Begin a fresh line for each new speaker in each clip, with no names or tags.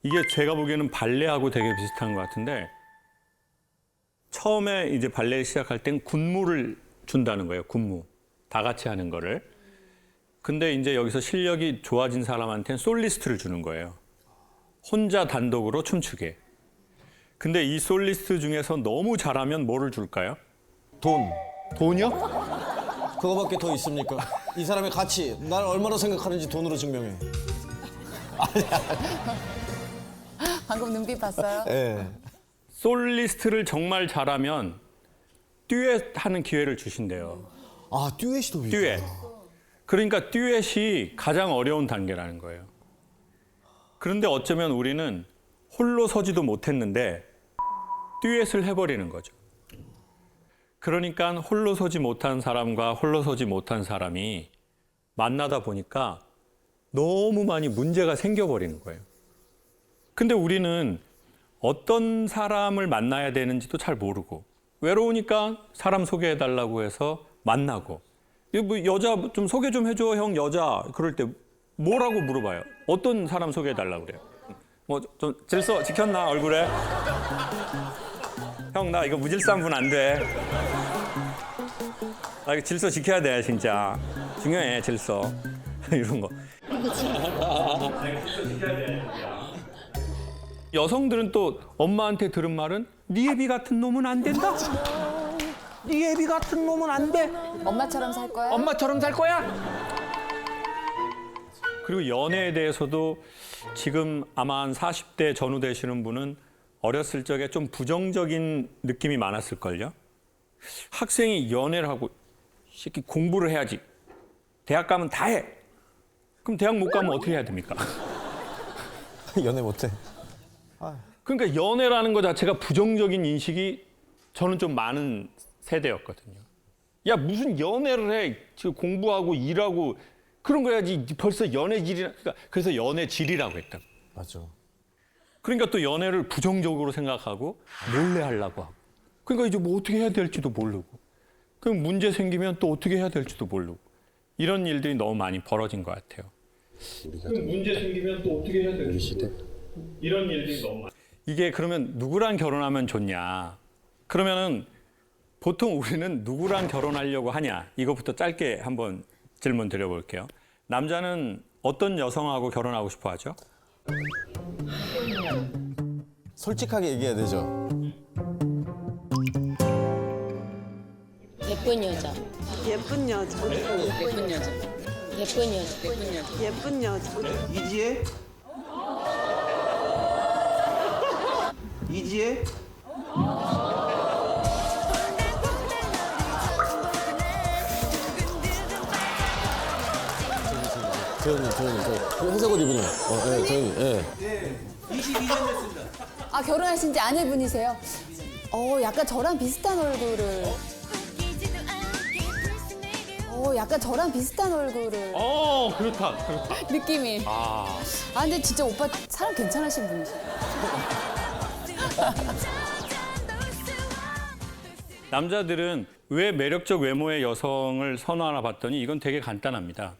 이게 제가 보기에는 발레하고 되게 비슷한 것 같은데 처음에 이제 발레를 시작할 땐 군무를 준다는 거예요. 군무. 다 같이 하는 거를. 근데 이제 여기서 실력이 좋아진 사람한테는 솔리스트를 주는 거예요. 혼자 단독으로 춤추게. 근데 이 솔리스트 중에서 너무 잘하면 뭐를 줄까요?
돈.
돈이요?
그거밖에 더 있습니까? 이 사람의 가치, 날 얼마나 생각하는지 돈으로 증명해.
방금 눈빛 봤어요?
예.
솔리스트를 정말 잘하면 듀엣 하는 기회를 주신대요.
아, 듀엣이 더
듀엣. 그러니까 듀엣이 가장 어려운 단계라는 거예요. 그런데 어쩌면 우리는 홀로 서지도 못했는데 듀엣을 해버리는 거죠. 그러니까 홀로 서지 못한 사람과 홀로 서지 못한 사람이 만나다 보니까 너무 많이 문제가 생겨버리는 거예요. 근데 우리는 어떤 사람을 만나야 되는지도 잘 모르고 외로우니까 사람 소개해달라고 해서 만나고 뭐 여자 좀 소개 좀 해줘 형 여자 그럴 때 뭐라고 물어봐요? 어떤 사람 소개해달라고 그래요? 뭐 좀 질서 지켰나 얼굴에? 형 나 이거 무질서한 분 안 돼. 나 이거 질서 지켜야 돼 진짜 중요해 질서 이런 거. 여성들은 또 엄마한테 들은 말은 네 애비 같은 놈은 안 된다. 네 애비 같은 놈은 안 돼.
엄마처럼 살 거야?
엄마처럼 살 거야. 그리고 연애에 대해서도 지금 아마 한 40대 전후 되시는 분은 어렸을 적에 좀 부정적인 느낌이 많았을걸요. 학생이 연애를 하고 새끼 공부를 해야지. 대학 가면 다 해. 그럼 대학 못 가면 어떻게 해야 됩니까?
연애 못해.
그러니까 연애라는 것 자체가 부정적인 인식이 저는 좀 많은 세대였거든요. 야 무슨 연애를 해? 지금 공부하고 일하고 그런 거 해야지. 벌써 연애질이라. 그래서 연애질이라고 했다.
맞아.
그러니까 또 연애를 부정적으로 생각하고 몰래 하려고 하고. 그러니까 이제 뭐 어떻게 해야 될지도 모르고. 그럼 문제 생기면 또 어떻게 해야 될지도 모르고. 이런 일들이 너무 많이 벌어진 것 같아요. 그럼 문제 생기면 또 어떻게 해야 될지 시대. 이런 일들이 너무 많아요. 이게 그러면 누구랑 결혼하면 좋냐? 그러면은 보통 우리는 누구랑 결혼하려고 하냐? 이것부터 짧게 한번 질문 드려볼게요. 남자는 어떤 여성하고 결혼하고 싶어 하죠?
솔직하게 얘기해야 되죠.
예쁜 여자.
예쁜 여자.
예쁜 여자. 예쁜 여자. 예쁜 여자.
예쁜 여자.
이지혜? 이지혜?
조현님. 그 회색 옷 입은 형. 예, 조현님. 예.
22년 됐습니다.
아, 결혼하신 지 아내분이세요? 약간 저랑 비슷한 얼굴을. 약간 저랑 비슷한 얼굴을.
그렇다.
느낌이. 근데 진짜 오빠 사람 괜찮으신 분이시죠?
남자들은 왜 매력적 외모의 여성을 선호하나 봤더니 이건 되게 간단합니다.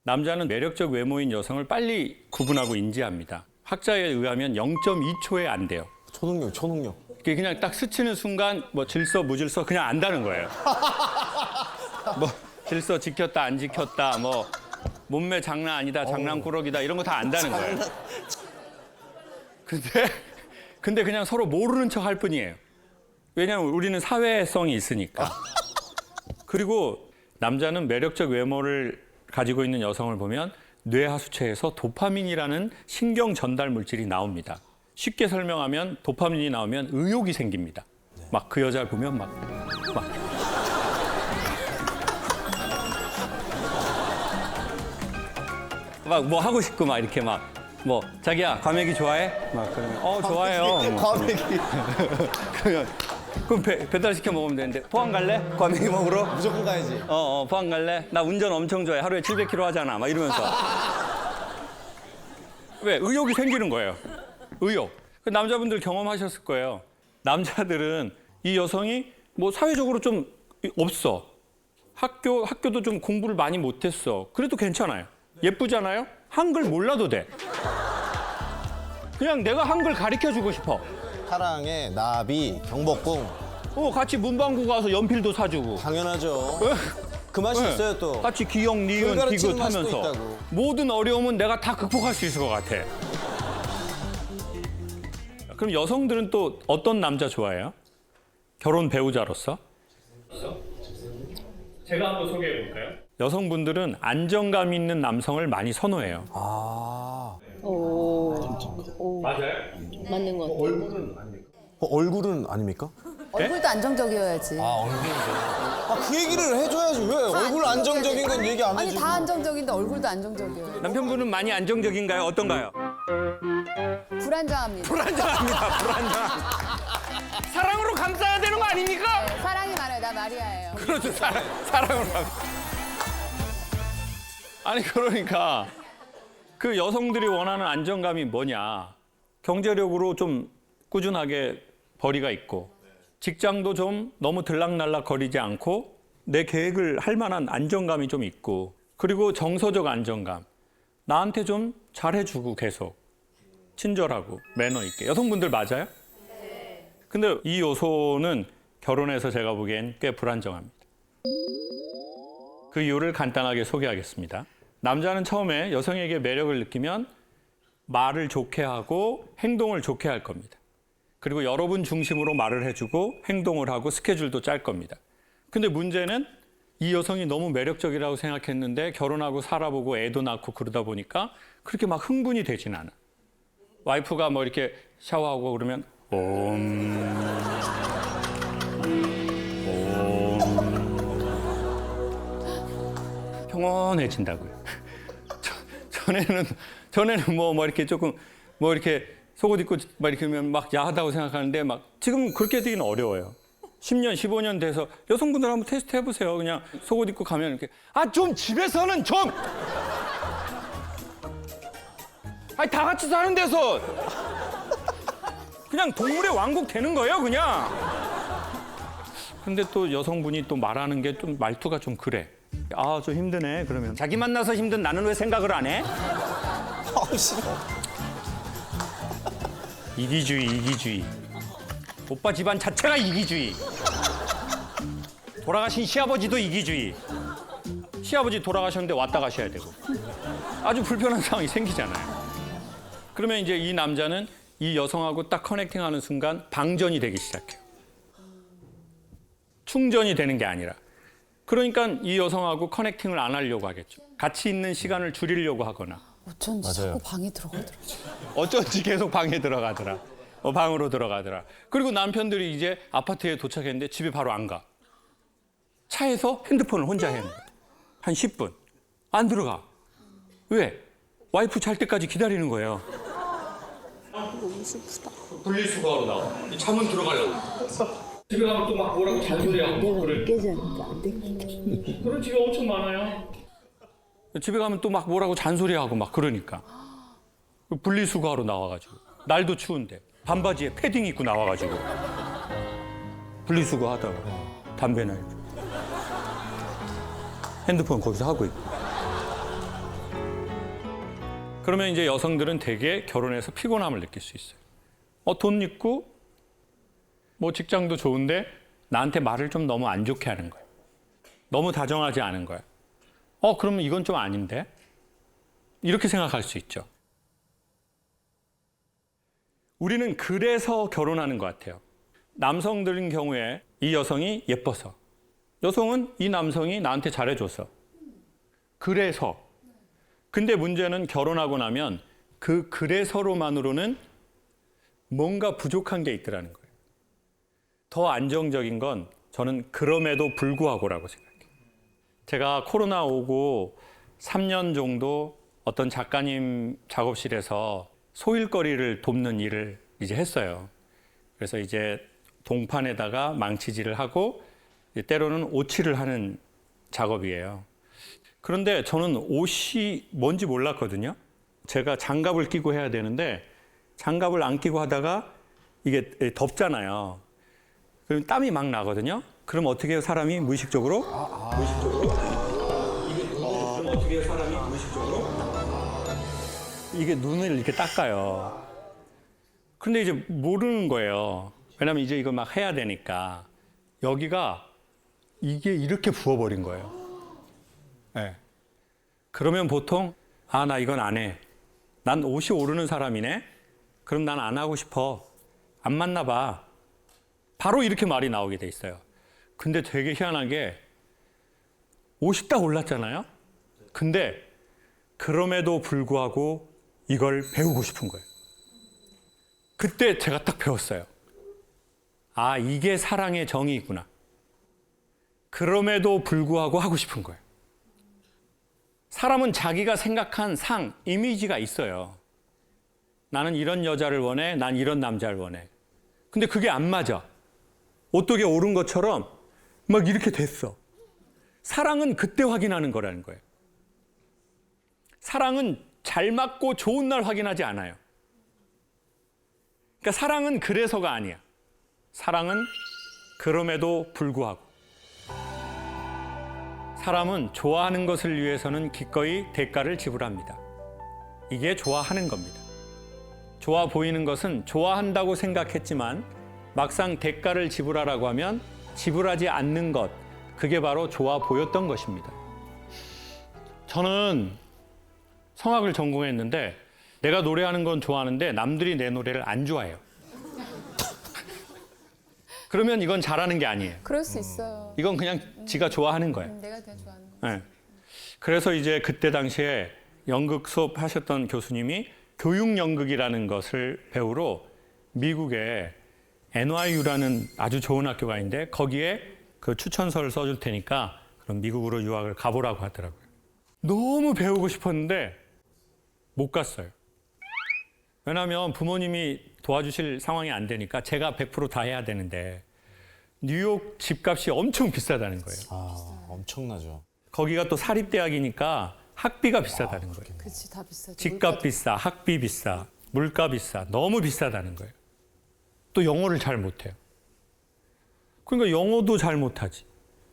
남자는 매력적 외모인 여성을 빨리 구분하고 인지합니다. 학자에 의하면 0.2초에 안 돼요.
초능력.
이게 그냥 딱 스치는 순간 뭐 질서 무질서 그냥 안다는 거예요. 뭐 질서 지켰다 안 지켰다 뭐 몸매 장난 아니다 장난꾸러기다 이런 거 다 안다는 거예요. 근데 그냥 서로 모르는 척 할 뿐이에요. 왜냐하면 우리는 사회성이 있으니까. 그리고 남자는 매력적 외모를 가지고 있는 여성을 보면 뇌하수체에서 도파민이라는 신경 전달 물질이 나옵니다. 쉽게 설명하면 도파민이 나오면 의욕이 생깁니다. 막 그 여자를 보면 막 뭐 하고 싶고 막 이렇게 막 뭐 자기야 과메기 좋아해? 막 그러면 좋아해요.
과메기.
그럼 배달 시켜 먹으면 되는데 포항 갈래? 과메기 먹으러?
무조건 가야지.
포항 갈래? 나 운전 엄청 좋아해. 하루에 700km 하잖아. 막 이러면서. 왜? 의욕이 생기는 거예요. 의욕. 그 남자분들 경험하셨을 거예요. 남자들은 이 여성이 뭐 사회적으로 좀 없어. 학교도 좀 공부를 많이 못했어. 그래도 괜찮아요. 예쁘잖아요? 한글 몰라도 돼. 그냥 내가 한글 가르쳐 주고 싶어.
사랑에 나비, 경복궁
같이 문방구 가서 연필도 사주고.
당연하죠. 그 맛이
네.
있어요 또.
같이 기역, 니은,
가르치는
디귿
맛도
하면서
있다고.
모든 어려움은 내가 다 극복할 수 있을 것 같아. 그럼 여성들은 또 어떤 남자 좋아해요? 결혼 배우자로서? 제가 한번 소개해 볼까요? 여성분들은 안정감 있는 남성을 많이 선호해요.
오,
맞아요?
맞는 것 같아요.
얼굴은 아닙니까?
얼굴도 안정적이어야지.
그 얘기를 해줘야지. 왜 얼굴 안정적인 건 얘기 안
아니
해주고.
다 안정적인데 얼굴도 안정적이에요.
남편분은 많이 안정적인가요? 어떤가요?
불안정합니다.
불안정합니다. 불안정. 사랑으로 감싸야 되는 거 아닙니까?
네, 사랑이 많아요. 나 마리아예요.
그렇죠. 사랑으로. 아니 그러니까 그 여성들이 원하는 안정감이 뭐냐? 경제력으로 좀 꾸준하게 벌이가 있고 직장도 좀 너무 들락날락 거리지 않고 내 계획을 할 만한 안정감이 좀 있고 그리고 정서적 안정감. 나한테 좀 잘해주고 계속 친절하고 매너 있게. 여성분들 맞아요? 근데 이 요소는 결혼해서 제가 보기엔 꽤 불안정합니다. 그 이유를 간단하게 소개하겠습니다. 남자는 처음에 여성에게 매력을 느끼면 말을 좋게 하고 행동을 좋게 할 겁니다. 그리고 여러분 중심으로 말을 해주고 행동을 하고 스케줄도 짤 겁니다. 근데 문제는 이 여성이 너무 매력적이라고 생각했는데 결혼하고 살아보고 애도 낳고 그러다 보니까 그렇게 막 흥분이 되진 않아. 와이프가 뭐 이렇게 샤워하고 그러면 평온해진다고요. 전에는 뭐 이렇게 조금 뭐 이렇게 속옷 입고 막 이렇게 하면 막 야하다고 생각하는데 막 지금 그렇게 되기는 어려워요. 10년, 15년 돼서 여성분들 한번 테스트 해보세요. 그냥 속옷 입고 가면 이렇게 좀 집에서는 좀 다 같이 사는 데서 그냥 동물의 왕국 되는 거예요, 그냥. 근데 또 여성분이 또 말하는 게 좀 말투가 좀 그래. 좀 힘드네. 그러면 자기 만나서 힘든 나는 왜 생각을 안 해?
싫어.
이기주의. 오빠 집안 자체가 이기주의. 돌아가신 시아버지도 이기주의. 시아버지 돌아가셨는데 왔다 가셔야 되고. 아주 불편한 상황이 생기잖아요. 그러면 이제 이 남자는 이 여성하고 딱 커넥팅하는 순간 방전이 되기 시작해요. 충전이 되는 게 아니라. 그러니까 이 여성하고 커넥팅을 안 하려고 하겠죠. 같이 있는 시간을 줄이려고 하거나.
어쩐지 자꾸 방에 들어가더라고요.
어쩐지 계속 방에 들어가더라. 방으로 들어가더라. 그리고 남편들이 이제 아파트에 도착했는데 집에 바로 안 가. 차에서 핸드폰을 혼자 해야 합니다. 한 10분. 안 들어가. 왜? 와이프 잘 때까지 기다리는 거예요.
너무 슬프다.
분리수거하러 나와. 차문 들어가려고. 집에 가면 또 막 뭐라고 잔소리하고. 그래.
깨자니까 안 돼.
그런 집이 엄청 많아요. 집에 가면 또 막 뭐라고 잔소리하고 막 그러니까. 분리수거하러 나와가지고. 날도 추운데. 반바지에 패딩 입고 나와가지고. 분리수거 하다가 담배나 이렇게. 핸드폰 거기서 하고 있고. 그러면 이제 여성들은 되게 결혼해서 피곤함을 느낄 수 있어요. 돈 있고 뭐 직장도 좋은데 나한테 말을 좀 너무 안 좋게 하는 거예요. 너무 다정하지 않은 거예요. 그러면 이건 좀 아닌데? 이렇게 생각할 수 있죠. 우리는 그래서 결혼하는 것 같아요. 남성들인 경우에 이 여성이 예뻐서. 여성은 이 남성이 나한테 잘해줘서. 그래서. 근데 문제는 결혼하고 나면 그래서로만으로는 뭔가 부족한 게 있더라는 거예요. 더 안정적인 건 저는 그럼에도 불구하고라고 생각해요. 제가 코로나 오고 3년 정도 어떤 작가님 작업실에서 소일거리를 돕는 일을 이제 했어요. 그래서 이제 동판에다가 망치질을 하고 때로는 오칠을 하는 작업이에요. 그런데 저는 옷이 뭔지 몰랐거든요. 제가 장갑을 끼고 해야 되는데 장갑을 안 끼고 하다가 이게 덥잖아요. 그럼 땀이 막 나거든요. 그럼 어떻게 해요, 사람이 무의식적으로? 무의식적으로? 그럼 어떻게 해요, 사람이 무의식적으로? 이게 눈을 이렇게 닦아요. 근데 이제 모르는 거예요. 왜냐면 이제 이거 막 해야 되니까. 여기가 이게 이렇게 부어버린 거예요. 네. 그러면 보통 아, 나 이건 안 해. 난 옷이 오르는 사람이네. 그럼 난 안 하고 싶어. 안 맞나 봐. 바로 이렇게 말이 나오게 돼 있어요. 근데 되게 희한하게 옷이 딱 올랐잖아요. 근데 그럼에도 불구하고 이걸 배우고 싶은 거예요. 그때 제가 딱 배웠어요. 아, 이게 사랑의 정의구나. 그럼에도 불구하고 하고 싶은 거예요. 사람은 자기가 생각한 상, 이미지가 있어요. 나는 이런 여자를 원해, 난 이런 남자를 원해. 근데 그게 안 맞아. 오똑에 오른 것처럼 막 이렇게 됐어. 사랑은 그때 확인하는 거라는 거예요. 사랑은 잘 맞고 좋은 날 확인하지 않아요. 그러니까 사랑은 그래서가 아니야. 사랑은 그럼에도 불구하고. 사람은 좋아하는 것을 위해서는 기꺼이 대가를 지불합니다. 이게 좋아하는 겁니다. 좋아 보이는 것은 좋아한다고 생각했지만 막상 대가를 지불하라고 하면 지불하지 않는 것, 그게 바로 좋아 보였던 것입니다. 저는 성악을 전공했는데 내가 노래하는 건 좋아하는데 남들이 내 노래를 안 좋아해요. 그러면 이건 잘하는 게 아니에요.
그럴 수 있어요.
이건 그냥 지가 좋아하는 거예요.
내가 되게 좋아하는 거.
네. 그래서 이제 그때 당시에 연극 수업 하셨던 교수님이 교육연극이라는 것을 배우러 미국에 NYU라는 아주 좋은 학교가 있는데 거기에 그 추천서를 써줄 테니까 그럼 미국으로 유학을 가보라고 하더라고요. 너무 배우고 싶었는데 못 갔어요. 왜냐하면 부모님이 도와주실 상황이 안 되니까 제가 100% 다 해야 되는데 뉴욕 집값이 엄청 비싸다는 거예요.
아, 엄청나죠.
거기가 또 사립대학이니까 학비가 비싸다는 거예요.
그렇지, 다 비싸죠.
집값 비싸, 학비 비싸, 물가 비싸, 너무 비싸다는 거예요. 또 영어를 잘 못해요. 그러니까 영어도 잘 못하지.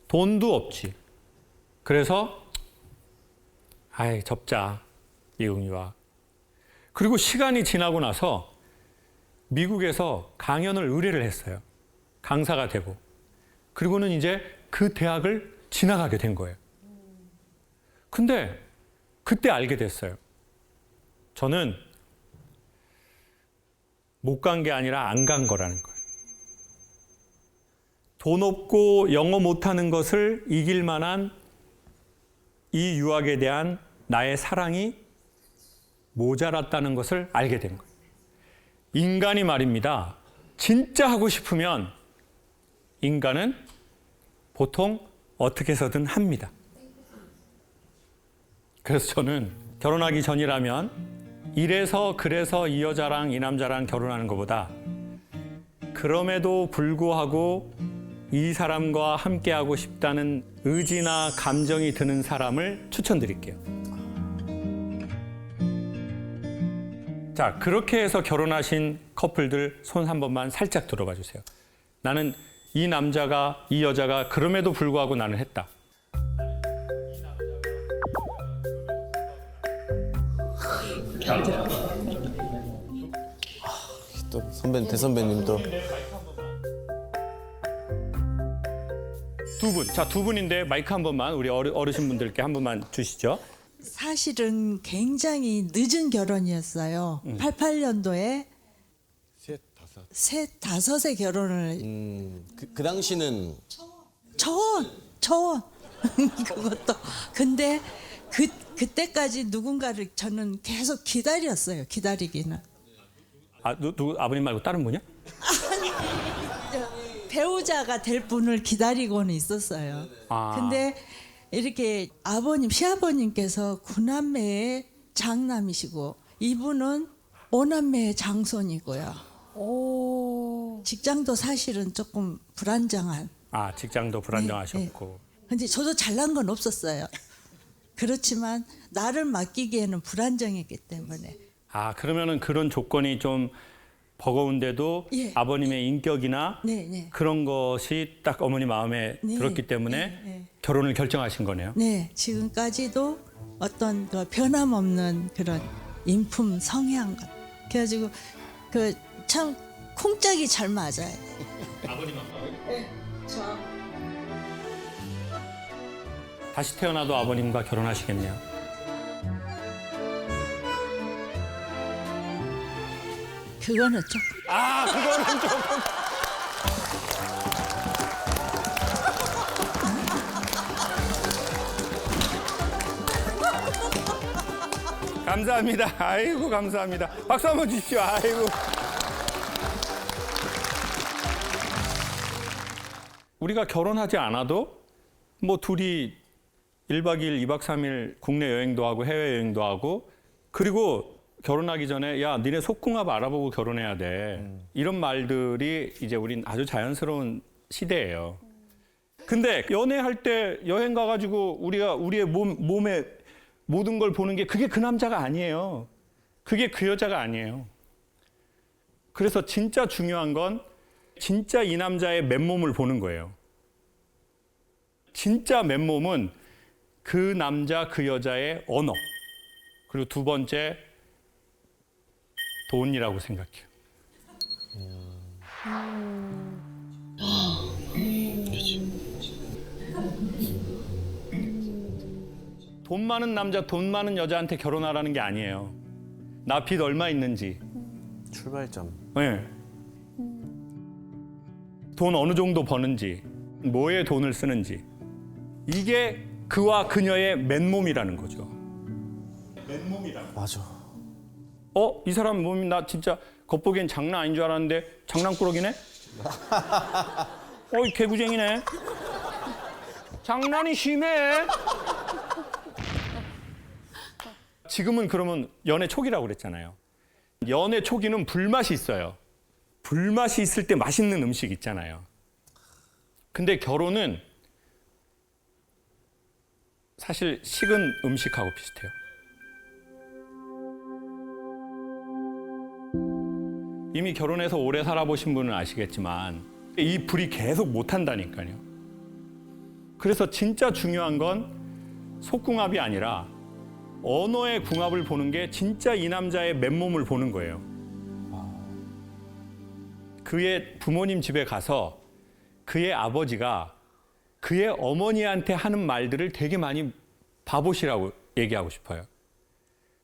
돈도 없지. 그래서 아이, 접자. 미국 유학. 그리고 시간이 지나고 나서 미국에서 강연을 의뢰를 했어요. 강사가 되고. 그리고는 이제 그 대학을 지나가게 된 거예요. 근데 그때 알게 됐어요. 저는 못 간 게 아니라 안 간 거라는 거예요. 돈 없고 영어 못하는 것을 이길 만한 이 유학에 대한 나의 사랑이 모자랐다는 것을 알게 된 거예요. 인간이 말입니다. 진짜 하고 싶으면 인간은 보통 어떻게 해서든 합니다. 그래서 저는 결혼하기 전이라면 이래서 그래서 이 여자랑 이 남자랑 결혼하는 것보다 그럼에도 불구하고 이 사람과 함께하고 싶다는 의지나 감정이 드는 사람을 추천드릴게요. 자, 그렇게 해서 결혼하신 커플들 손 한 번만 살짝 들어봐 주세요. 나는 이 남자가, 이 여자가 그럼에도 불구하고 나는 했다.
또 선배, 대선배님 또.
두 분. 자, 두 분인데 마이크 한 번만 우리 어르신분들께 한 번만 주시죠.
사실은 굉장히 늦은 결혼이었어요. 88년도에 셋 다섯에 결혼을
그 당시는
초원 그것도 근데 그때까지 누군가를 저는 계속 기다렸어요. 기다리기는
아, 누구 아버님 말고 다른 분이요?
배우자가 될 분을 기다리고는 있었어요.
아.
근데 이렇게 아버님, 시아버님께서 구남매의 장남이시고 이분은 오남매의 장손이고요.
오.
직장도 사실은 조금 불안정한.
아, 직장도 불안정하셨고.
근데 저도 잘난 건 없었어요. 그렇지만 나를 맡기기에는 불안정했기 때문에.
아, 그러면은 그런 조건이 좀 버거운데도
예.
아버님의 인격이나
네.
그런 것이 딱 어머니 마음에
네.
들었기 때문에
네.
결혼을 결정하신 거네요.
네, 지금까지도 어떤 그 변함없는 그런 인품 성향. 그래가지고 그 참 콩짝이 잘 맞아요.
다시 태어나도 아버님과 결혼하시겠네요.
그거는 좀
그거는 조금. 감사합니다. 아이고, 감사합니다. 박수 한번 주십시오. 아이고. 우리가 결혼하지 않아도 뭐 둘이 1박 2일, 2박 3일 국내 여행도 하고 해외 여행도 하고, 그리고 결혼하기 전에 야, 니네 속궁합 알아보고 결혼해야 돼. 이런 말들이 이제 우린 아주 자연스러운 시대예요. 근데 연애할 때 여행 가가지고 우리가 우리의 몸에 모든 걸 보는 게 그게 그 남자가 아니에요. 그게 그 여자가 아니에요. 그래서 진짜 중요한 건 진짜 이 남자의 맨몸을 보는 거예요. 진짜 맨몸은 그 남자, 그 여자의 언어. 그리고 두 번째, 돈이라고 생각해요. 돈 많은 남자, 돈 많은 여자한테 결혼하라는 게 아니에요. 나 빚 얼마 있는지.
출발점.
네. 돈 어느 정도 버는지, 뭐에 돈을 쓰는지. 이게 그와 그녀의 맨몸이라는 거죠. 맨몸이라는 거.
맞아.
이 사람 몸이 나 진짜 겉보기엔 장난 아닌 줄 알았는데 장난꾸러기네? 이 개구쟁이네? 장난이 심해? 지금은 그러면 연애 초기라고 그랬잖아요. 연애 초기는 불맛이 있어요. 불맛이 있을 때 맛있는 음식 있잖아요. 근데 결혼은 사실 식은 음식하고 비슷해요. 이미 결혼해서 오래 살아보신 분은 아시겠지만 이 불이 계속 못 한다니까요. 그래서 진짜 중요한 건 속궁합이 아니라 언어의 궁합을 보는 게 진짜 이 남자의 맨몸을 보는 거예요. 그의 부모님 집에 가서 그의 아버지가 그의 어머니한테 하는 말들을 되게 많이 봐보시라고 얘기하고 싶어요.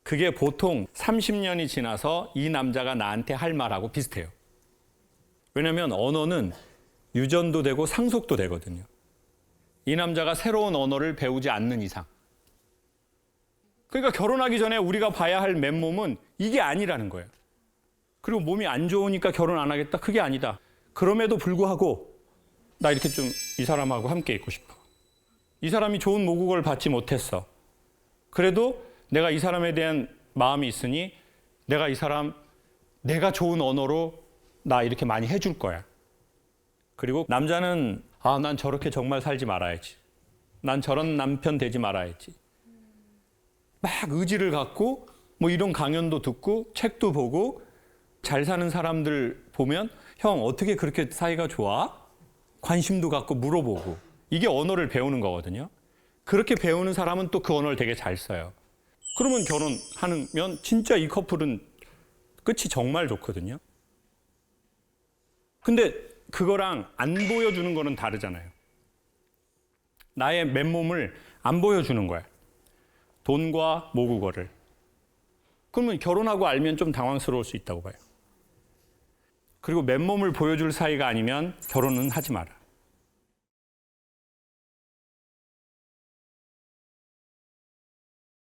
그게 보통 30년이 지나서 이 남자가 나한테 할 말하고 비슷해요. 왜냐하면 언어는 유전도 되고 상속도 되거든요. 이 남자가 새로운 언어를 배우지 않는 이상. 그러니까 결혼하기 전에 우리가 봐야 할 맨몸은 이게 아니라는 거예요. 그리고 몸이 안 좋으니까 결혼 안 하겠다. 그게 아니다. 그럼에도 불구하고 나 이렇게 좀 이 사람하고 함께 있고 싶어. 이 사람이 좋은 모국어를 받지 못했어. 그래도 내가 이 사람에 대한 마음이 있으니 내가 이 사람 내가 좋은 언어로 나 이렇게 많이 해줄 거야. 그리고 남자는 난 저렇게 정말 살지 말아야지. 난 저런 남편 되지 말아야지. 막 의지를 갖고 뭐 이런 강연도 듣고 책도 보고 잘 사는 사람들 보면 형 어떻게 그렇게 사이가 좋아? 관심도 갖고 물어보고 이게 언어를 배우는 거거든요. 그렇게 배우는 사람은 또 그 언어를 되게 잘 써요. 그러면 결혼하면 진짜 이 커플은 끝이 정말 좋거든요. 근데 그거랑 안 보여주는 거는 다르잖아요. 나의 맨몸을 안 보여주는 거야. 돈과 모국어를. 그러면 결혼하고 알면 좀 당황스러울 수 있다고 봐요. 그리고 맨몸을 보여줄 사이가 아니면 결혼은 하지 마라.